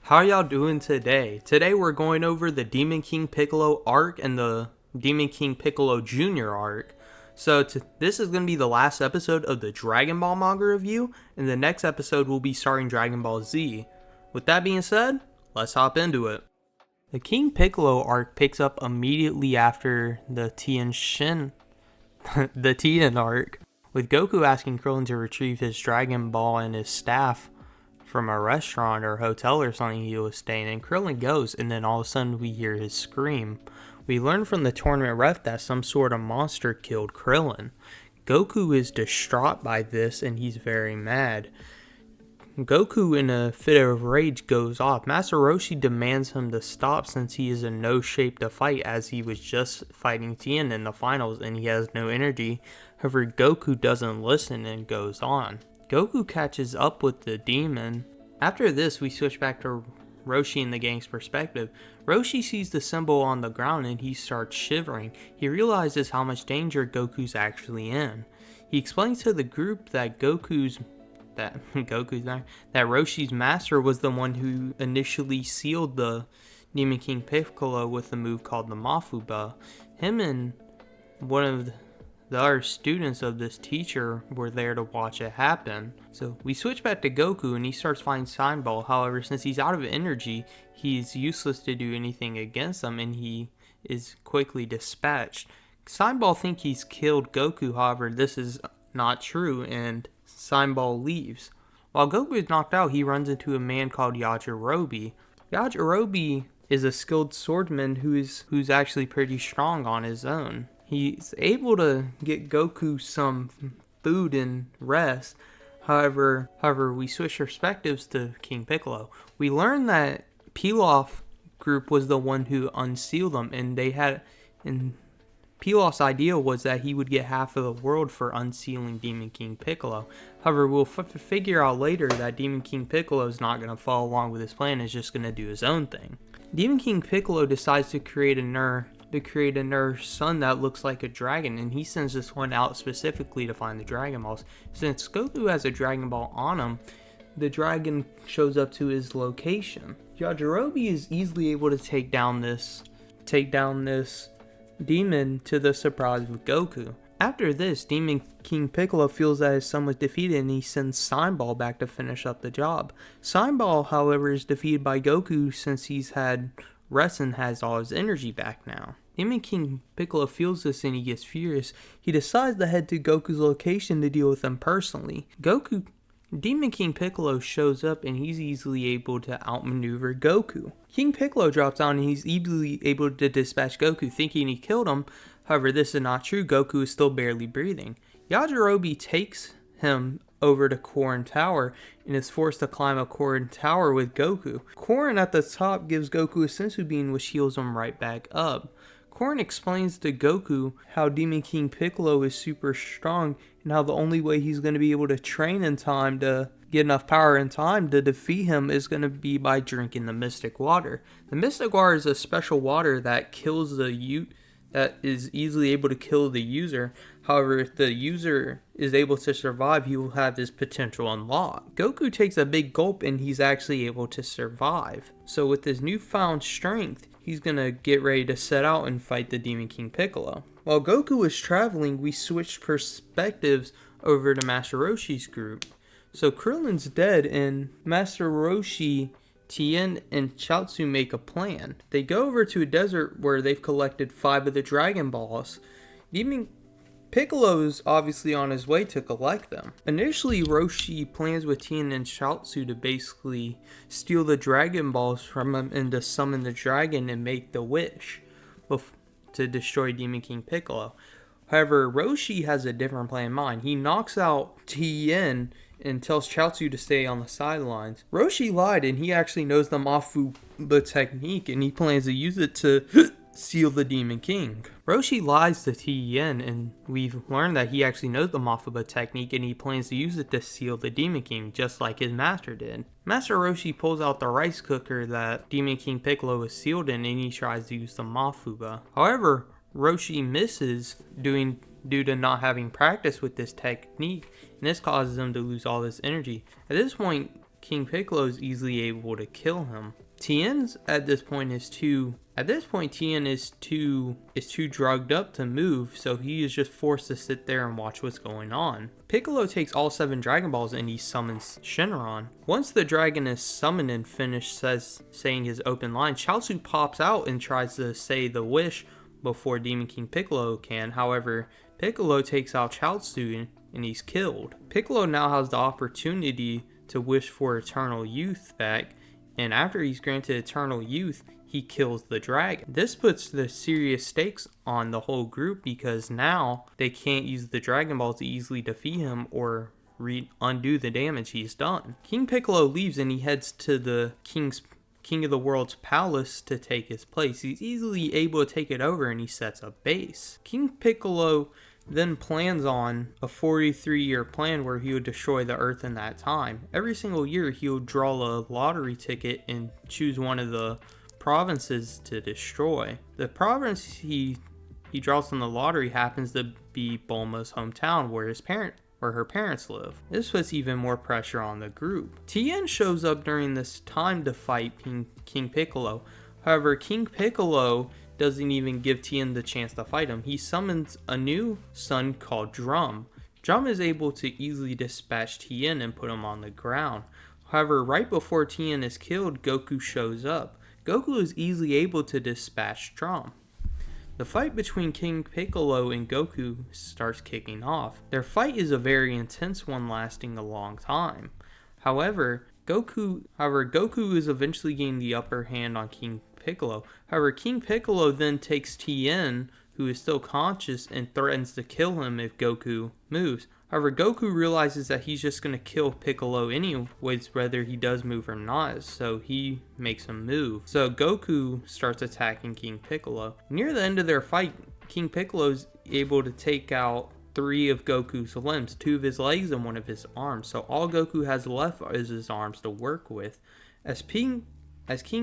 How y'all doing today? Today we're going over the Demon King Piccolo arc and the Demon King Piccolo Jr. arc. This is going to be the last episode of the Dragon Ball manga review, and the next episode will be starting Dragon Ball Z. With that being said, let's hop into it. The King Piccolo arc picks up immediately after the the Tien arc, with Goku asking Krillin to retrieve his Dragon Ball and his staff from a restaurant or hotel or something he was staying in. Krillin goes, and then all of a sudden we hear his scream. We learn from the tournament ref that some sort of monster killed Krillin. Goku is distraught by this, and he's very mad. Goku, in a fit of rage, goes off. Master Roshi demands him to stop since he is in no shape to fight, as he was just fighting Tien in the finals and he has no energy. However, Goku doesn't listen and goes on. Goku catches up with the demon. After this, we switch back to Roshi in the gang's perspective. Roshi sees the symbol on the ground and he starts shivering. He realizes how much danger Goku's actually in. He explains to the group that Roshi's master was the one who initially sealed the Demon King Piccolo with a move called the Mafuba. Him and one of the other students of this teacher were there to watch it happen. So we switch back to Goku and he starts fighting Seinball. However, since he's out of energy, he's useless to do anything against him and he is quickly dispatched. Seinball thinks he's killed Goku, however, this is not true and Seinball leaves. While Goku is knocked out, he runs into a man called Yajirobe. Yajirobe is a skilled swordsman who's actually pretty strong on his own. He's able to get Goku some food and rest. However, we switch perspectives to King Piccolo. We learn that Pilaf group was the one who unsealed them, and Pilaf's idea was that he would get half of the world for unsealing Demon King Piccolo. However, we'll figure out later that Demon King Piccolo is not going to follow along with his plan, is just going to do his own thing. Demon King Piccolo decides to create a Ner son that looks like a dragon, and he sends this one out specifically to find the Dragon Balls. Since Goku has a Dragon Ball on him, the dragon shows up to his location. Yajirobe is easily able to take down this demon to the surprise of Goku. After this, Demon King Piccolo feels that his son was defeated and he sends Seinball back to finish up the job. Seinball, however, is defeated by Goku since he's had rest and has all his energy back now. Demon King Piccolo feels this and he gets furious. He decides to head to Goku's location to deal with him personally. Demon King Piccolo shows up and he's easily able to outmaneuver Goku. King Piccolo drops down and he's easily able to dispatch Goku, thinking he killed him. However, this is not true. Goku is still barely breathing. Yajirobe takes him over to Korin Tower and is forced to climb a Korin Tower with Goku. Korin at the top gives Goku a sensu bean, which heals him right back up. Korin explains to Goku how Demon King Piccolo is super strong and how the only way he's going to be able to train in time to get enough power in time to defeat him is going to be by drinking the Mystic Water. The Mystic Water is a special water that that is easily able to kill the user. However, if the user is able to survive, he will have his potential unlocked. Goku takes a big gulp and he's actually able to survive. So with his newfound strength, he's gonna get ready to set out and fight the Demon King Piccolo. While Goku is traveling, we switched perspectives over to Master Roshi's group. So Krillin's dead and Master Roshi, Tien, and Chaozu make a plan. They go over to a desert where they've collected 5 of the Dragon Balls. Demon Piccolo's obviously on his way to collect them. Initially, Roshi plans with Tien and Chaozu to basically steal the Dragon Balls from him and to summon the dragon and make the wish to destroy Demon King Piccolo. However, Roshi has a different plan in mind. He knocks out Tien and tells Chaozu to stay on the sidelines. Roshi lied and he actually knows the Mafuba technique and he plans to use it to seal the Demon King. Roshi lies to Tien and we've learned that he actually knows the Mafuba technique and he plans to use it to seal the Demon King just like his master did. Master Roshi pulls out the rice cooker that Demon King Piccolo is sealed in and he tries to use the Mafuba. However, Roshi misses due to not having practice with this technique, and this causes him to lose all his energy. At this point, King Piccolo is easily able to kill him. Tien's at this point Tien is too drugged up to move, so he is just forced to sit there and watch what's going on. Piccolo takes all 7 Dragon Balls and he summons Shenron. Once the dragon is summoned and finished saying his open line, Chaozu pops out and tries to say the wish before Demon King Piccolo can. However, Piccolo takes out Chaozu and he's killed. Piccolo now has the opportunity to wish for eternal youth back, and after he's granted eternal youth, he kills the dragon. This puts the serious stakes on the whole group because now they can't use the Dragon Balls to easily defeat him or undo the damage he's done. King Piccolo leaves and he heads to the King of the World's palace to take his place. He's easily able to take it over and he sets a base. King Piccolo then plans on a 43-year plan where he would destroy the earth in that time. Every single year he would draw a lottery ticket and choose one of the provinces to destroy. The province he draws from the lottery happens to be Bulma's hometown where her parents live. This puts even more pressure on the group. Tien shows up during this time to fight King Piccolo. However, King Piccolo doesn't even give Tien the chance to fight him. He summons a new son called Drum. Drum is able to easily dispatch Tien and put him on the ground. However, right before Tien is killed, Goku shows up. Goku is easily able to dispatch Drum. The fight between King Piccolo and Goku starts kicking off. Their fight is a very intense one lasting a long time. However, Goku is eventually gaining the upper hand on King Piccolo. However, King Piccolo then takes Tien, who is still conscious, and threatens to kill him if Goku moves. However, Goku realizes that he's just going to kill Piccolo anyways, whether he does move or not, so he makes him move. So Goku starts attacking King Piccolo. Near the end of their fight, King Piccolo is able to take out 3 of Goku's limbs, 2 of his legs and 1 of his arms. So all Goku has left is his arms to work with. As King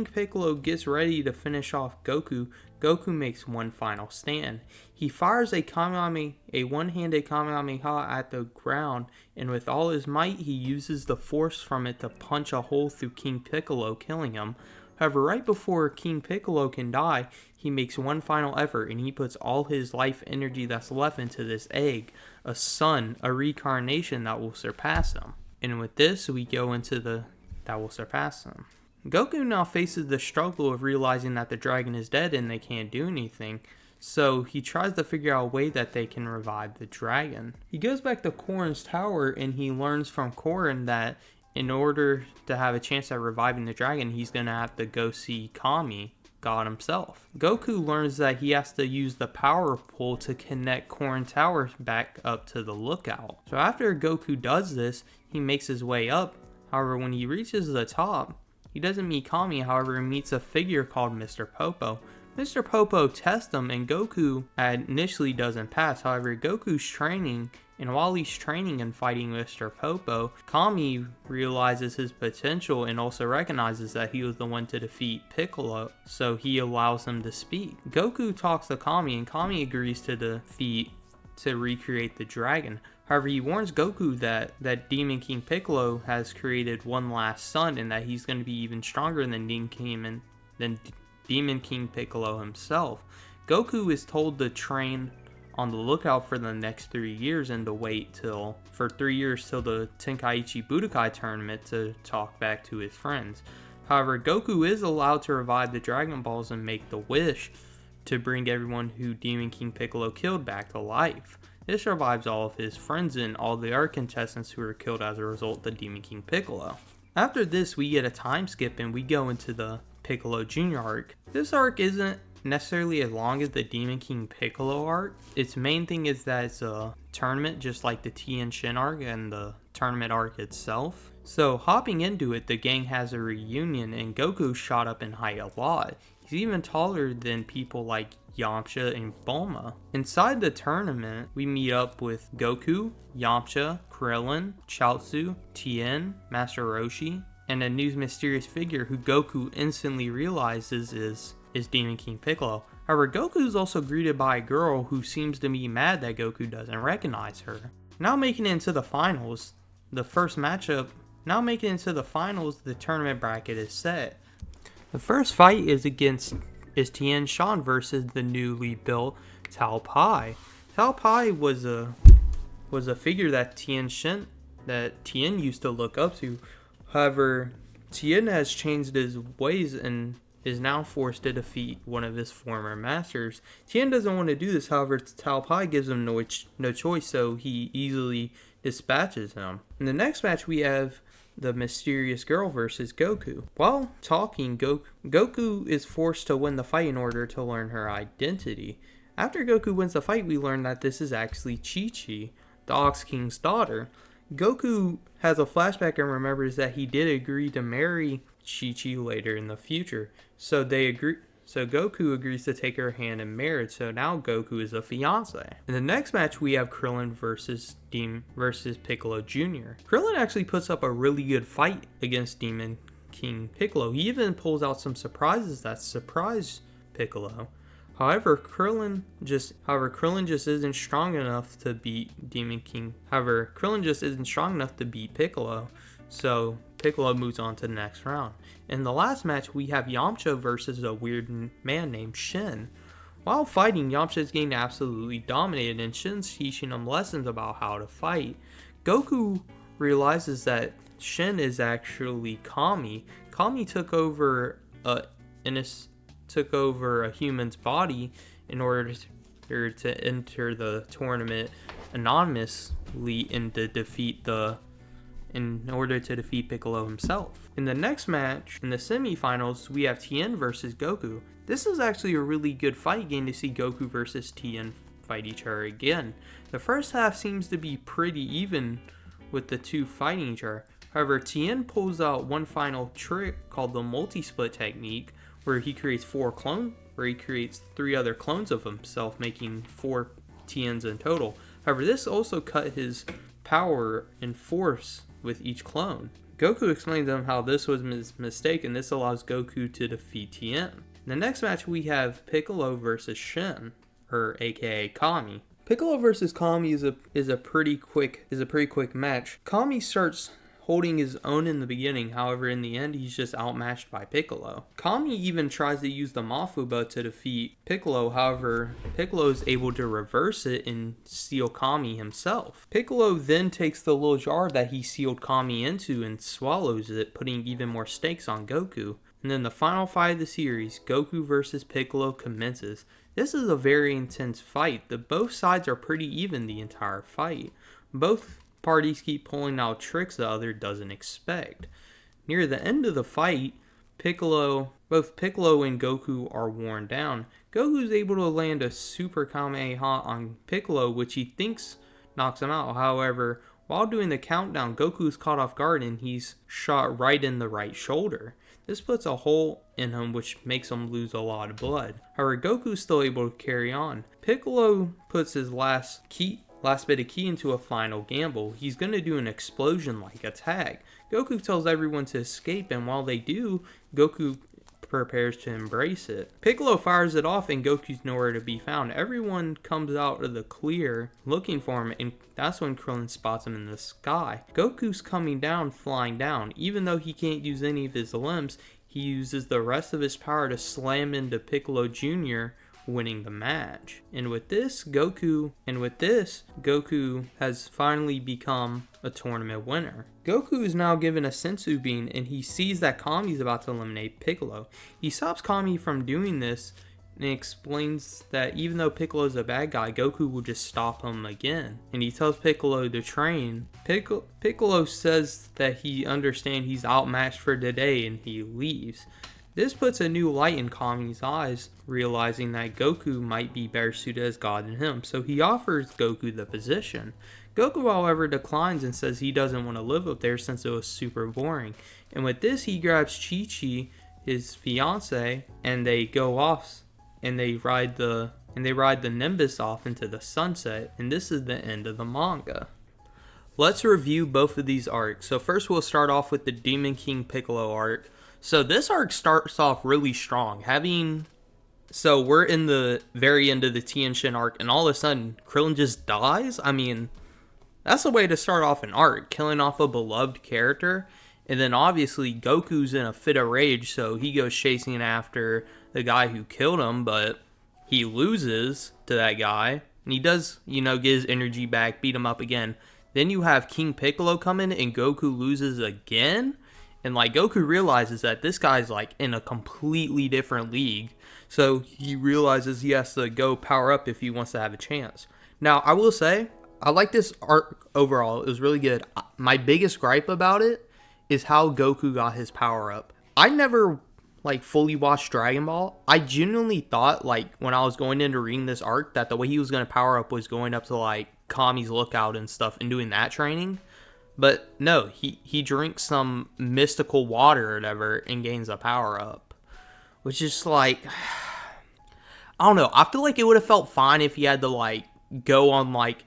Piccolo gets ready to finish off Goku, Goku makes one final stand. He fires a one-handed Kamehameha at the ground, and with all his might, he uses the force from it to punch a hole through King Piccolo, killing him. However, right before King Piccolo can die, he makes one final effort, and he puts all his life energy that's left into this egg, a sun, a reincarnation that will surpass him. And with this, we go into that will surpass him. Goku now faces the struggle of realizing that the dragon is dead and they can't do anything, so he tries to figure out a way that they can revive the dragon. He goes back to Korin's tower and he learns from Korin that in order to have a chance at reviving the dragon, he's going to have to go see Kami, God himself. Goku learns that he has to use the power pole to connect Korin Tower back up to the lookout. So after Goku does this, he makes his way up. However, when he reaches the top, he doesn't meet Kami, however, he meets a figure called Mr. Popo. Mr. Popo tests him and Goku initially doesn't pass. However, Goku's training, and while he's training and fighting Mr. Popo, Kami realizes his potential and also recognizes that he was the one to defeat Piccolo, so he allows him to speak. Goku talks to Kami and Kami agrees to recreate the dragon. However, he warns Goku that Demon King Piccolo has created one last son and that he's going to be even stronger than Demon King Piccolo himself. Goku is told to train on the lookout for the next 3 years and to wait for 3 years till the Tenkaichi Budokai tournament to talk back to his friends. However, Goku is allowed to revive the Dragon Balls and make the wish to bring everyone who Demon King Piccolo killed back to life. This revives all of his friends and all the art contestants who were killed as a result of the Demon King Piccolo. After this, we get a time skip and we go into the Piccolo Jr. arc. This arc isn't necessarily as long as the Demon King Piccolo arc. Its main thing is that it's a tournament just like the Tien Shin arc and the tournament arc itself. So hopping into it, the gang has a reunion and Goku shot up in height a lot. He's even taller than people like Yamcha and Bulma. Inside the tournament, we meet up with Goku, Yamcha, Krillin, Chaozu, Tien, Master Roshi, and a new mysterious figure who Goku instantly realizes is Demon King Piccolo. However, Goku is also greeted by a girl who seems to be mad that Goku doesn't recognize her. Now making it into the finals, the first matchup Now making it to the finals, the tournament bracket is set. The first fight is Tien Shan versus the newly built Tao Pai. Tao Pai was a figure that Tien used to look up to. However, Tien has changed his ways and is now forced to defeat one of his former masters. Tien doesn't want to do this, however, Tao Pai gives him no choice, so he easily dispatches him. In the next match, we have the mysterious girl versus Goku. While talking, Goku is forced to win the fight in order to learn her identity. After Goku wins the fight, we learn that this is actually Chi-Chi, the Ox King's daughter. Goku has a flashback and remembers that he did agree to marry Chi-Chi later in the future. So Goku agrees to take her hand in marriage. So now Goku is a fiance. In the next match, we have Krillin versus Piccolo Jr. Krillin actually puts up a really good fight against Demon King Piccolo. He even pulls out some surprises that surprise Piccolo. However, Krillin just isn't strong enough to beat Piccolo. So Piccolo moves on to the next round. In the last match, we have Yamcha versus a weird man named Shin. While fighting, Yamcha is getting absolutely dominated, and Shin's teaching him lessons about how to fight. Goku realizes that Shin is actually Kami. Kami took over a human's body in order to enter the tournament anonymously in order to defeat Piccolo himself. In the next match, in the semifinals, we have Tien versus Goku. This is actually a really good fight, getting to see Goku versus Tien fight each other again. The first half seems to be pretty even with the two fighting each other. However, Tien pulls out one final trick called the multi-split technique, where he creates 3 other clones of himself, making 4 Tiens in total. However, this also cut his power and force with each clone. Goku explains to him how this was his mistake, and this allows Goku to defeat Tien. In the next match, we have Piccolo versus Shin, or aka Kami. Piccolo versus Kami is a pretty quick match. Kami starts holding his own in the beginning, however in the end he's just outmatched by Piccolo. Kami even tries to use the Mafuba to defeat Piccolo, however Piccolo is able to reverse it and seal Kami himself. Piccolo then takes the little jar that he sealed Kami into and swallows it, putting even more stakes on Goku. And then the final fight of the series, Goku versus Piccolo, commences. This is a very intense fight. Both sides are pretty even the entire fight. Both parties keep pulling out tricks the other doesn't expect. Near the end of the fight, both Piccolo and Goku are worn down. Goku's able to land a Super Kamehameha on Piccolo, which he thinks knocks him out. However, while doing the countdown, Goku's caught off guard and he's shot right in the right shoulder. This puts a hole in him, which makes him lose a lot of blood. However, Goku's still able to carry on. Piccolo puts his last bit of key into a final gamble. He's going to do an explosion-like attack. Goku tells everyone to escape, and while they do, Goku prepares to embrace it. Piccolo fires it off, and Goku's nowhere to be found. Everyone comes out of the clear looking for him, and that's when Krillin spots him in the sky. Goku's flying down. Even though he can't use any of his limbs, he uses the rest of his power to slam into Piccolo Jr., winning the match. And with this, Goku has finally become a tournament winner. Goku is now given a senzu bean, and he sees that Kami is about to eliminate Piccolo. He stops Kami from doing this and explains that even though Piccolo is a bad guy, Goku will just stop him again. And he tells Piccolo to train. Piccolo says that he understands he's outmatched for today, and he leaves. This puts a new light in Kami's eyes, realizing that Goku might be better suited as God than him, so he offers Goku the position. Goku, however, declines and says he doesn't want to live up there since it was super boring. And with this, he grabs Chi-Chi, his fiance, and they go off and they ride the Nimbus off into the sunset, and this is the end of the manga. Let's review both of these arcs. So first we'll start off with the Demon King Piccolo arc. So this arc starts off really strong. So we're in the very end of the Tien Shin arc, and all of a sudden, Krillin just dies? I mean, That's the way to start off an arc, killing off a beloved character. And then obviously Goku's in a fit of rage, so he goes chasing after the guy who killed him, but he loses to that guy. And he does, get his energy back, beat him up again. Then you have King Piccolo come in and Goku loses again. And like Goku realizes that this guy's like in a completely different league. So he realizes he has to go power up if he wants to have a chance. Now, I will say, I like this arc overall. It was really good. My biggest gripe about it is how Goku got his power up. I never like fully watched Dragon Ball. I genuinely thought like when I was going into reading this arc that the way he was going to power up was going up to like Kami's lookout and stuff and doing that training. But no, he drinks some mystical water or whatever and gains a power up. Which is like, I don't know. I feel like it would have felt fine if he had to like go on like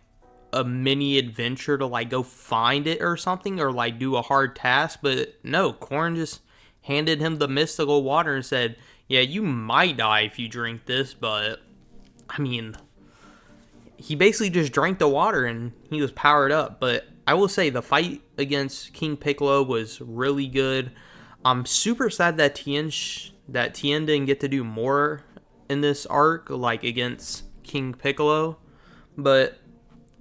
a mini adventure to like go find it or something, or like do a hard task. But no, Korn just handed him the mystical water and said, yeah, you might die if you drink this, but I mean, he basically just drank the water and he was powered up. But I will say the fight against King Piccolo was really good. I'm super sad that Tien didn't get to do more in this arc, like against King Piccolo. But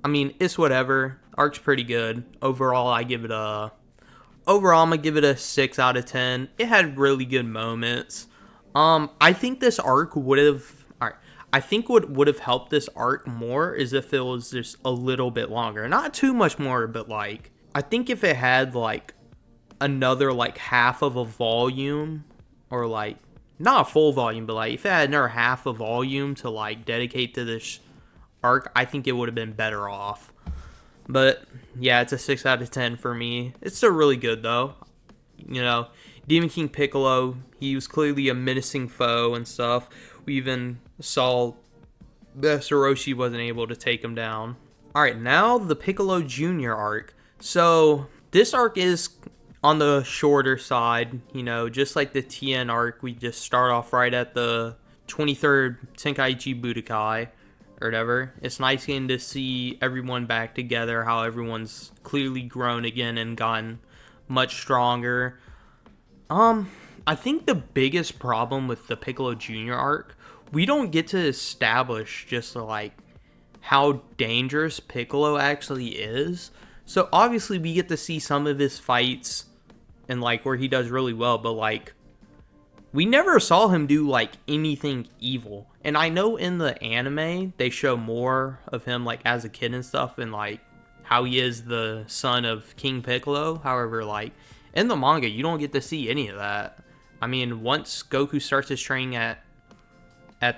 I mean, it's whatever. Arc's pretty good. Overall, I'm gonna give it a 6 out of 10. It had really good moments. I think this arc would have... Alright. I think what would have helped this arc more is if it was just a little bit longer. Not too much more, but like... I think if it had like another like half of a volume, or like... Not a full volume, but like if it had another half a volume to like dedicate to this arc, I think it would have been better off. But yeah, it's a 6 out of 10 for me. It's still really good though. Demon King Piccolo, he was clearly a menacing foe and stuff. We even saw that Soroshi wasn't able to take him down. Alright, now the Piccolo Jr. arc. So this arc is on the shorter side, just like the Tien arc. We just start off right at the 23rd Tenkaichi Budokai or whatever. It's nice getting to see everyone back together, how everyone's clearly grown again and gotten much stronger. I think the biggest problem with the Piccolo Jr. arc, we don't get to establish just like how dangerous Piccolo actually is. So obviously we get to see some of his fights and like where he does really well, but like we never saw him do like anything evil. And I know in the anime they show more of him like as a kid and stuff, and like how he is the son of King Piccolo. However, like in the manga you don't get to see any of that. I mean, once Goku starts his training at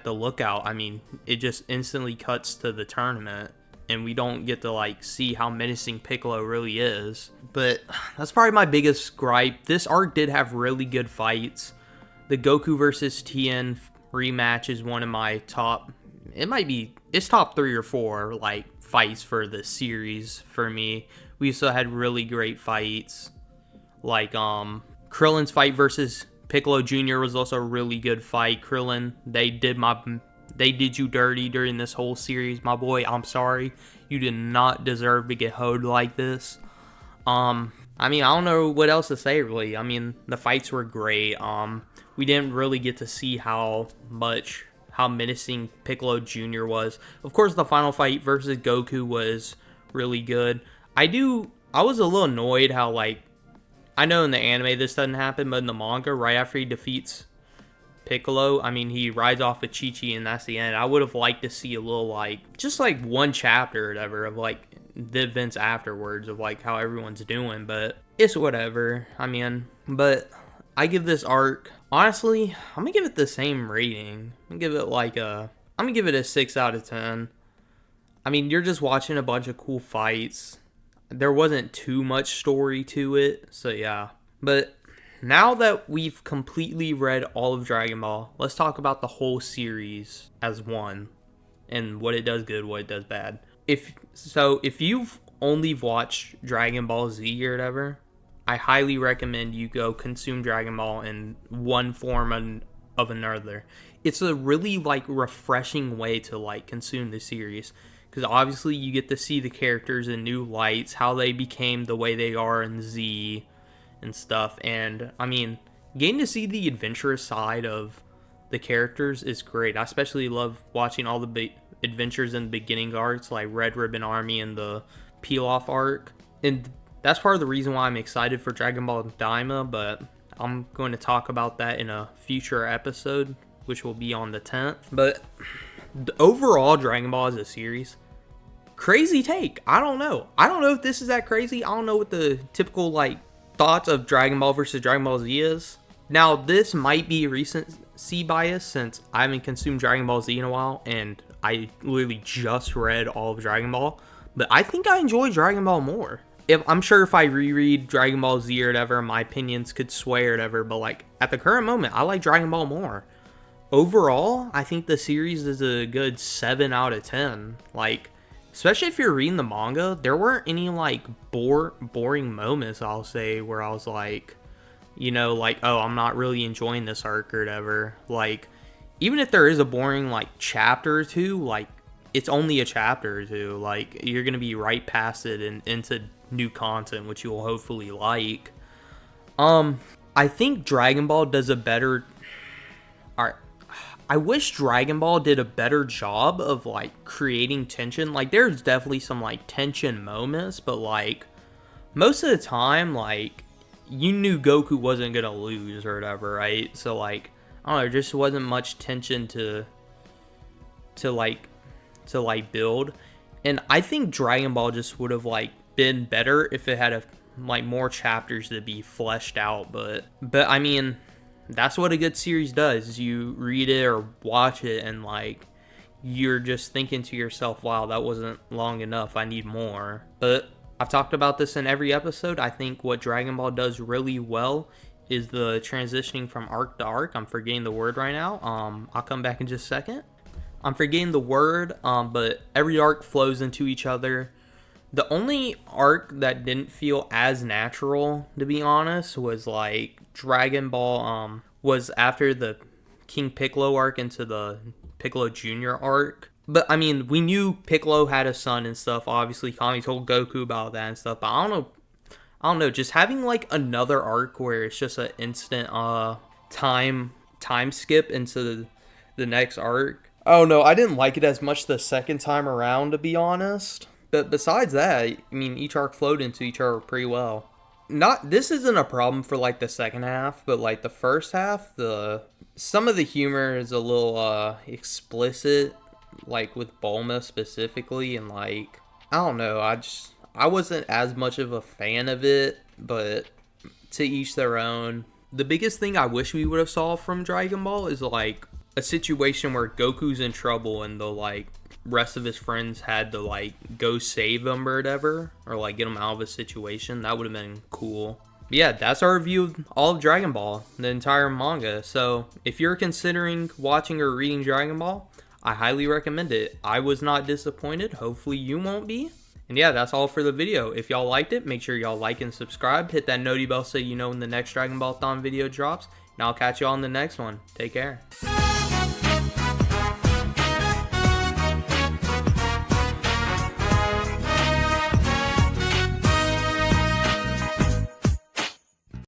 the lookout, I mean, it just instantly cuts to the tournament, and we don't get to like see how menacing Piccolo really is. But that's probably my biggest gripe. This arc did have really good fights. The Goku versus Tien rematch is one of my top... It's top 3 or 4, like, fights for the series for me. We also had really great fights. Like, Krillin's fight versus Piccolo Jr. was also a really good fight. Krillin, they did you dirty during this whole series, my boy. I'm sorry. You did not deserve to get hoed like this. I mean, I don't know what else to say, really. I mean, the fights were great. We didn't really get to see how menacing Piccolo Jr. was. Of course, the final fight versus Goku was really good. I was a little annoyed how, like, I know in the anime this doesn't happen, but in the manga, right after he defeats Piccolo, I mean, he rides off with Chi-Chi and that's the end. I would have liked to see a little, like, just like one chapter or whatever of like the events afterwards of like how everyone's doing, but it's whatever. I mean, but I give this arc, honestly, I'm gonna give it the same rating. I'm gonna give it a 6 out of 10. I mean, you're just watching a bunch of cool fights. There wasn't too much story to it, so yeah. But now that we've completely read all of Dragon Ball, let's talk about the whole series as one, and what it does good, what it does bad. If you've only watched Dragon Ball Z or whatever, I highly recommend you go consume Dragon Ball in one form of another. It's a really like refreshing way to like consume the series, because obviously you get to see the characters in new lights, how they became the way they are in Z and stuff. And I mean, getting to see the adventurous side of the characters is great. I especially love watching all the adventures in the beginning arcs, like Red Ribbon Army and the Peel Off arc. And that's part of the reason why I'm excited for Dragon Ball Daima, but I'm going to talk about that in a future episode, which will be on the 10th. But overall, Dragon Ball as a series, crazy take. I don't know if this is that crazy. I don't know what the typical like thoughts of Dragon Ball versus Dragon Ball Z is. Now, this might be recency bias since I haven't consumed Dragon Ball Z in a while, and I literally just read all of Dragon Ball. But I think I enjoy Dragon Ball more. I'm sure if I reread Dragon Ball Z or whatever, my opinions could sway or whatever. But like at the current moment, I like Dragon Ball more. Overall, I think the series is a good 7 out of 10. Like, especially if you're reading the manga, there weren't any like boring moments, I'll say, where I was like, you know, like, oh, I'm not really enjoying this arc or whatever. Like, even if there is a boring like chapter or two, like, it's only a chapter or two. Like, you're gonna be right past it and into new content, which you will hopefully like. I think Dragon Ball does a better. I wish Dragon Ball did a better job of like creating tension. Like, there's definitely some like tension moments, but like most of the time, like, you knew Goku wasn't gonna lose or whatever, right? So like, I don't know, there just wasn't much tension to build. And I think Dragon Ball just would have like been better if it had like more chapters to be fleshed out. But I mean, that's what a good series does. You read it or watch it and like you're just thinking to yourself, wow, that wasn't long enough, I need more. But I've talked about this in every episode. I think what Dragon Ball does really well is the transitioning from arc to arc. I'm forgetting the word right now. I'll come back in just a second. I'm forgetting the word, but every arc flows into each other. The only arc that didn't feel as natural, to be honest, was like Dragon Ball was after the King Piccolo arc into the Piccolo Jr. arc. But I mean, we knew Piccolo had a son and stuff. Obviously, Kami told Goku about that and stuff. But I don't know. Just having like another arc where it's just an instant time skip into the next arc. Oh no, I didn't like it as much the second time around, to be honest. But besides that, I mean, each arc flowed into each other pretty well. This isn't a problem for like the second half, but like the first half, some of the humor is a little explicit, like with Bulma specifically, and like, I don't know, I wasn't as much of a fan of it, but to each their own. The biggest thing I wish we would have saw from Dragon Ball is like a situation where Goku's in trouble and the like rest of his friends had to like go save him or whatever, or like get him out of a situation. That would have been cool. But yeah, that's our review of all of Dragon Ball, the entire manga. So if you're considering watching or reading Dragon Ball, I highly recommend it. I was not disappointed. Hopefully you won't be. And yeah, that's all for the video. If y'all liked it, make sure y'all like and subscribe. Hit that noti bell so you know when the next Dragon Ball Thon video drops. And I'll catch y'all in the next one. Take care.